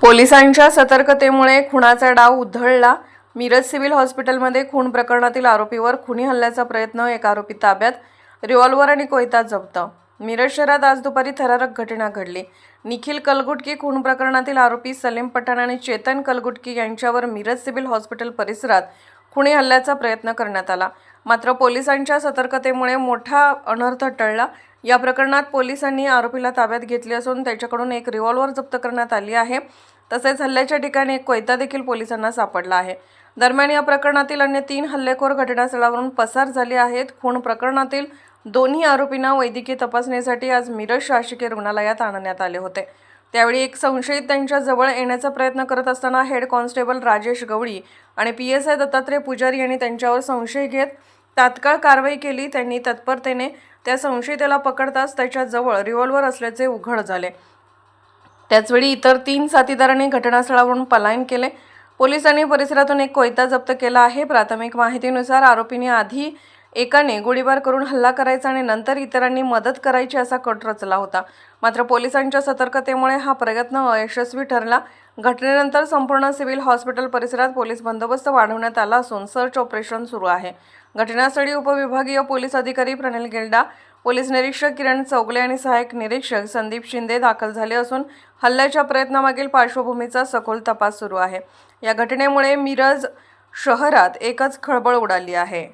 पोलिसांच्या सतर्कतेमुळे खुनाचा डाव उधळला। मिरज सिव्हिल हॉस्पिटलमध्ये खून प्रकरणातील आरोपीवर खुनी हल्ल्याचा प्रयत्न, एक आरोपी ताब्यात, रिव्हॉल्वर आणि कोयता जप्त। मिरज शहरात आज दुपारी थरारक घटना घडली। निखिल कलगुटकी खून प्रकरणातील आरोपी सलीम पठाण आणि चेतन कलगुटकी यांच्यावर मिरज सिव्हिल हॉस्पिटल परिसरात खुनी हल्ल्याचा प्रयत्न करण्यात आला। मात्र पोलिसांच्या सतर्कतेमुळे मोठा अनर्थ टळला। या प्रकरणात पोलिसांनी आरोपीला ताब्यात घेतले असून त्याच्याकडून एक रिव्हॉल्वर जप्त करण्यात आली आहे। तसेच हल्ल्याच्या ठिकाणी एक कोयता देखील पोलिसांना सापडला आहे। दरम्यान या प्रकरणातील अन्य 3 हल्लेखोर घटनास्थळावरून पसार झाले आहेत। खून प्रकरणातील दोन्ही आरोपींना वैद्यकीय तपासणीसाठी आज मिरज शासकीय रुग्णालयात आणण्यात आले होते। त्यावेळी एक संशयित त्यांच्या जवळ येण्याचा प्रयत्न करत असताना हेड कॉन्स्टेबल राजेश गवळी आणि PSI दत्तात्रय पुजारी यांनी त्यांच्यावर संशय घेत तात्काळ कारवाई केली। त्यांनी तत्परतेने त्या संशयिताला पकडताच त्याच्या जवळ रिव्हॉल्वर असल्याचे उघड झाले। त्याचवेळी इतर 3 साथीदारांनी घटनास्थळावरून पलायन केले। पोलिसांनी परिसरातून एक कोयता जप्त केला आहे। प्राथमिक माहितीनुसार आरोपींनी आधी एकाने गोळीबार करून हल्ला करायचा आणि नंतर इतरांनी मदत करायची असा कट रचला होता। मात्र पोलिसांच्या सतर्कतेमुळे हा प्रयत्न अयशस्वी ठरला। घटनेनंतर संपूर्ण सिव्हिल हॉस्पिटल परिसरात पोलीस बंदोबस्त वाढवण्यात आला असून सर्च ऑपरेशन सुरू आहे। घटनास्थळी उपविभागीय पोलीस अधिकारी प्रणिल गेल्डा, पोलीस निरीक्षक किरण चौगले आणि सहाय्यक निरीक्षक संदीप शिंदे दाखल झाले असून हल्ल्याच्या प्रयत्नामागील पार्श्वभूमीचा सखोल तपास सुरू आहे। या घटनेमुळे मिरज शहरात एकच खळबळ उडाली आहे।